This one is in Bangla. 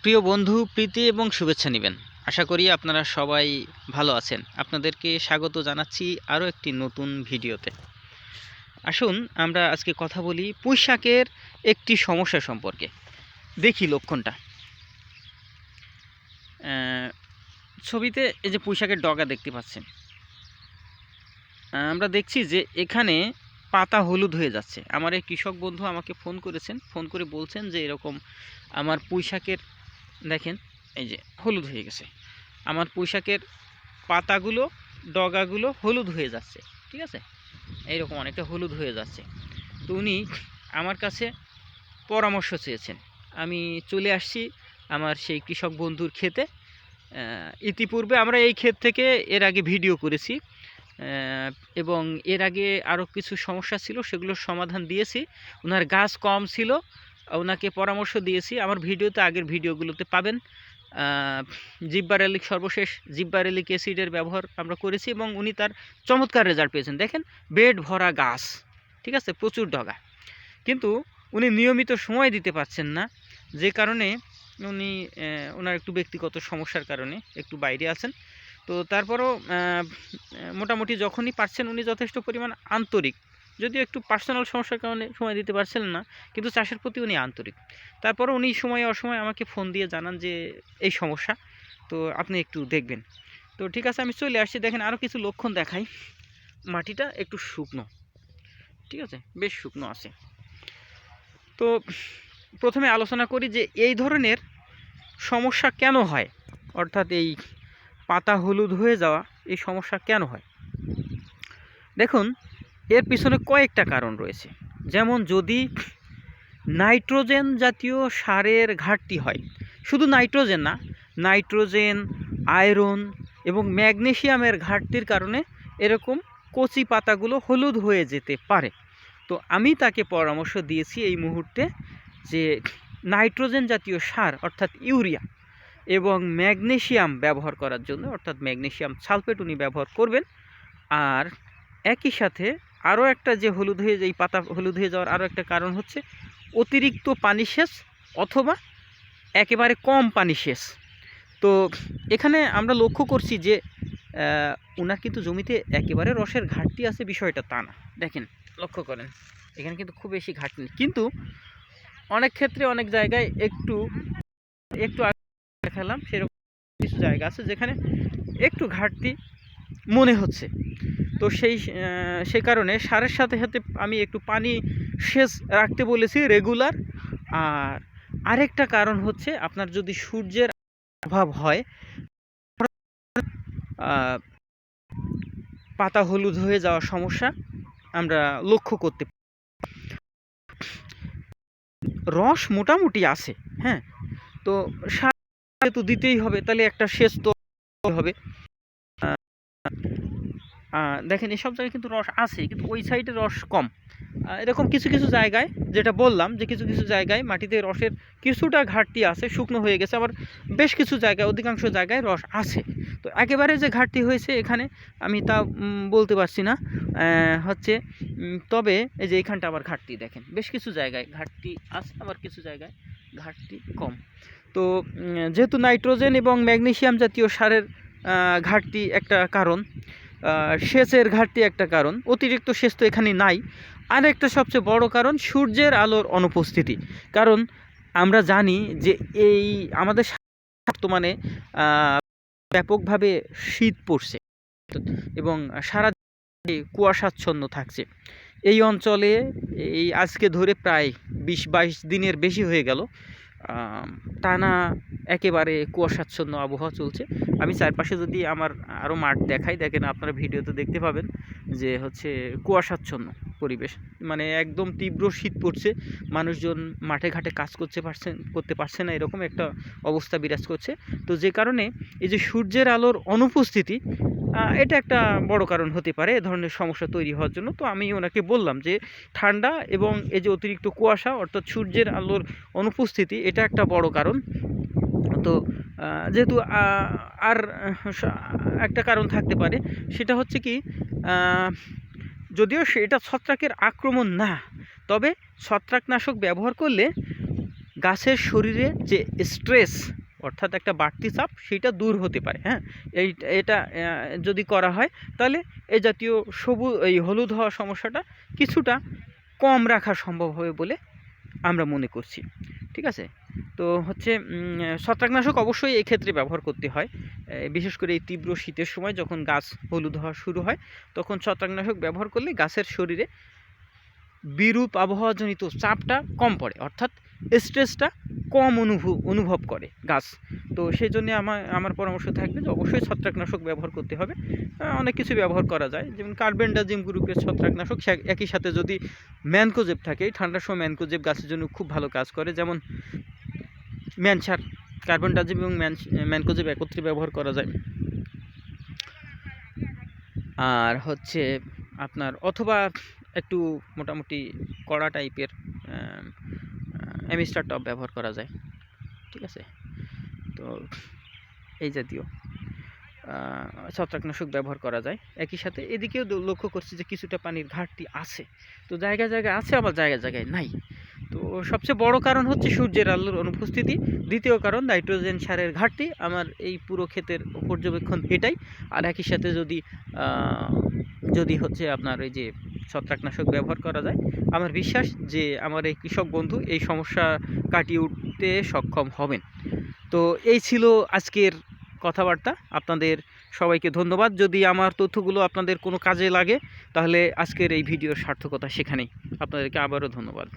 প্রিয় বন্ধু প্রীতি এবং শুভেচ্ছা নেবেন। আশা করি আপনারা সবাই ভালো আছেন। আপনাদেরকে স্বাগত জানাচ্ছি আরও একটি নতুন ভিডিওতে। আসুন আমরা আজকে কথা বলি পুঁইশাকের একটি সমস্যা সম্পর্কে। দেখি লক্ষণটা। ছবিতে এই যে পুঁইশাকের ডগা দেখতে পাচ্ছেন, আমরা দেখছি যে এখানে পাতা হলুদ হয়ে যাচ্ছে। আমার এই কৃষক বন্ধু আমাকে ফোন করেছেন, ফোন করে বলছেন যে এরকম আমার পুঁইশাকের দেখেন এই যে হলুদ হয়ে গেছে, আমার পুঁইশাকের পাতাগুলো ডগাগুলো হলুদ হয়ে যাচ্ছে, ঠিক আছে, এইরকম অনেকটা হলুদ হয়ে যাচ্ছে। তো উনি আমার কাছে পরামর্শ চেয়েছেন। আমি চলে আসছি আমার সেই কৃষক বন্ধুর ক্ষেতে। ইতিপূর্বে আমরা এই ক্ষেত থেকে এর আগে ভিডিও করেছি এবং এর আগে আরও কিছু সমস্যা ছিল, সেগুলোর সমাধান দিয়েছি। ওনার গাছ কম ছিল, ওনাকে পরামর্শ দিয়েছি। আমার ভিডিওতে, আগের ভিডিওগুলোতে পাবেন। জিব্বারেলিক, সর্বশেষ জিব্বারেলিক অ্যাসিডের ব্যবহার আমরা করেছি এবং উনি তার চমৎকার রেজাল্ট পেয়েছেন। দেখেন বেড ভরা গাছ, ঠিক আছে, প্রচুর ডগা, কিন্তু উনি নিয়মিত সময় দিতে পারছেন না, যে কারণে উনি ওনার একটু ব্যক্তিগত সমস্যার কারণে একটু বাইরে আছেন। তো তারপরও মোটামুটি যখনই পারছেন উনি যথেষ্ট পরিমাণ আন্তরিক, যদিও একটু পার্সোনাল সমস্যার কারণে সময় দিতে পারছিলেন না, কিন্তু চাষের প্রতি উনি আন্তরিক। তারপরও উনি সময়ে অসময়ে আমাকে ফোন দিয়ে জানান যে এই সমস্যা, তো আপনি একটু দেখবেন। তো ঠিক আছে, আমি চলে আসছি। দেখেন আরও কিছু লক্ষণ দেখাই। মাটিটা একটু শুকনো, ঠিক আছে, বেশ শুকনো আছে। তো প্রথমে আলোচনা করি যে এই ধরনের সমস্যা কেন হয়, অর্থাৎ এই পাতা হলুদ হয়ে যাওয়া, এই সমস্যা কেন হয়। দেখুন এর পিছনে কয়েকটা কারণ রয়েছে। যেমন যদি নাইট্রোজেন জাতীয় সারের ঘাটতি হয়, শুধু নাইট্রোজেন না, নাইট্রোজেন, আয়রন এবং ম্যাগনেসিয়ামের ঘাটতির কারণে এরকম কচি পাতাগুলো হলুদ হয়ে যেতে পারে। তো আমি তাকে পরামর্শ দিয়েছি এই মুহূর্তে যে নাইট্রোজেন জাতীয় সার অর্থাৎ ইউরিয়া এবং ম্যাগনেসিয়াম ব্যবহার করার জন্য, অর্থাৎ ম্যাগনেসিয়াম সালফেট উনি ব্যবহার করবেন। আর একই সাথে আরও একটা যে হলুদ হয়ে, এই পাতা হলুদ হয়ে যাওয়ার আরও একটা কারণ হচ্ছে অতিরিক্ত পানি সেচ অথবা একেবারে কম পানি সেচ। তো এখানে আমরা লক্ষ্য করছি যে ওনার কিন্তু জমিতে একেবারে রসের ঘাটতি আছে, বিষয়টা তা না। দেখেন লক্ষ্য করেন, এখানে কিন্তু খুব বেশি ঘাটতি নেই, কিন্তু অনেক ক্ষেত্রে অনেক জায়গায় একটু দেখালাম সেরকম কিছু জায়গা আছে যেখানে একটু ঘাটতি মনে হচ্ছে। তো সেই কারণে সারের সাথে সাথে আমি একটু পানি সেচ রাখতে বলেছি রেগুলার। আর আরেকটা কারণ হচ্ছে আপনার যদি সূর্যের অভাব হয়, পাতা হলুদ হয়ে যাওয়ার সমস্যা আমরা লক্ষ্য করতে পারি। রস মোটামুটি আছে, হ্যাঁ, তো সার তো দিতেই হবে, তাহলে একটা সেচ তো হবে। দেখেন এসব জায়গায় কিন্তু রস আছে, কিন্তু ওই সাইডে রস কম। এরকম কিছু কিছু জায়গায়, যেটা বললাম যে কিছু কিছু জায়গায় মাটিতে রসের কিছুটা ঘাটতি আছে, শুকনো হয়ে গেছে। আবার বেশ কিছু জায়গায়, অধিকাংশ জায়গায় রস আছে। তো একেবারে যে ঘাটতি হয়েছে এখানে আমি তা বলতে পারছি না হচ্ছে। তবে এই যে এখানটা আবার ঘাটতি, দেখেন বেশ কিছু জায়গায় ঘাটতি আছে, আবার কিছু জায়গায় ঘাটতি কম। তো যেহেতু নাইট্রোজেন এবং ম্যাগনেসিয়াম জাতীয় সারের ঘাটতি একটা কারণ, সেচের ঘাটতি একটা কারণ, অতিরিক্ত সেচ তো এখানে নাই। আর একটা সবচেয়ে বড় কারণ সূর্যের আলোর অনুপস্থিতি। কারণ আমরা জানি যে এই আমাদের বর্তমানে ব্যাপকভাবে শীত পড়ছে এবং সারা কুয়াশাচ্ছন্ন থাকছে। এই অঞ্চলে এই আজকে ধরে প্রায় 20-22 দিনের বেশি হয়ে গেল টানা একেবারে কুয়াশাচ্ছন্ন আবহাওয়া চলছে। আমি চারপাশে যদি আমার আরও মাঠ দেখাই, দেখেন আপনারা ভিডিওতে দেখতে পাবেন যে হচ্ছে কুয়াশাচ্ছন্ন পরিবেশ, মানে একদম তীব্র শীত পড়ছে। মানুষজন মাঠে ঘাটে কাজ করতে পারছে না, এরকম একটা অবস্থা বিরাজ করছে। তো যে কারণে এই যে সূর্যের আলোর অনুপস্থিতি, এটা একটা বড় কারণ হতে পারে এ ধরনের সমস্যা তৈরি হওয়ার জন্য। তো আমি ওনাকে বললাম যে ঠান্ডা এবং এই যে অতিরিক্ত কুয়াশা, অর্থাৎ সূর্যের আলোর অনুপস্থিতি, এটা একটা বড় কারণ। তো যেহেতু আর একটা কারণ থাকতে পারে, সেটা হচ্ছে কি, যদিও সেটা ছত্রাকের আক্রমণ না, তবে ছত্রাকনাশক ব্যবহার করলে গাছের শরীরে যে স্ট্রেস অর্থাৎ একটা বাড়তি চাপ সেটা দূর হতে পারে। হ্যাঁ, এটা যদি করা হয় তাহলে এই জাতীয় এই হলুদ হওয়া সমস্যাটা কিছুটা কম রাখা সম্ভব হবে বলে আমরা মনে করছি। ঠিক আছে, তো হচ্ছে ছত্রাকনাশক অবশ্যই এই ক্ষেত্রে ব্যবহার করতে হয়, বিশেষ করে এই তীব্র শীতের সময় যখন গাছ হলুদ হওয়া শুরু হয় তখন ছত্রাকনাশক ব্যবহার করলে গাছের শরীরে বিরূপ আবহাওয়াজনিত চাপটা কম পড়ে, অর্থাৎ স্ট্রেসটা কম অনুভব করে গাছ। তো সেই জন্য আমার পরামর্শ থাকবে যে অবশ্যই ছত্রাকনাশক ব্যবহার করতে হবে। অনেক কিছু ব্যবহার করা যায়, যেমন কার্বেন্ডাজিম গ্রুপের ছত্রাকনাশক, একই সাথে যদি ম্যানকোজেব থাকে, ঠান্ডার সময় ম্যানকোজেব গাছের জন্য খুব ভালো কাজ করে, যেমন ম্যানসার, কার্বেন্ডাজিম এবং ম্যানকোজেব একত্রে ব্যবহার করা যায়। আর হচ্ছে আপনার অথবা একটু মোটামুটি কড়া টাইপের অ্যামিস্টার টপ ব্যবহার করা যায়। ঠিক আছে, তো এই জাতীয় ছত্রাকনাশক ব্যবহার করা যায়। একই সাথে এদিকেও লক্ষ্য করছি যে কিছুটা পানির ঘাটতি আছে, তো জায়গায় জায়গায় আছে আবার জায়গায় জায়গায় নাই। তো সবচেয়ে বড় কারণ হচ্ছে সূর্যের আলোর অনুপস্থিতি, দ্বিতীয় কারণ নাইট্রোজেন সারের ঘাটতি। আমার এই পুরো ক্ষেতের পর্যবেক্ষণ এটাই। আর একই সাথে যদি হচ্ছে আপনার এই যে ছত্রাকনাশক ব্যবহার করা যায়, আমার বিশ্বাস যে আমার এই কৃষক বন্ধু এই সমস্যা কাটিয়ে উঠতে সক্ষম হবেন। তো এই ছিল আজকের কথাবার্তা। আপনাদের সবাইকে ধন্যবাদ। যদি আমার তথ্যগুলো আপনাদের কোনো কাজে লাগে তাহলে আজকের এই ভিডিওর সার্থকতা সেখানেই। আপনাদেরকে আবারও ধন্যবাদ।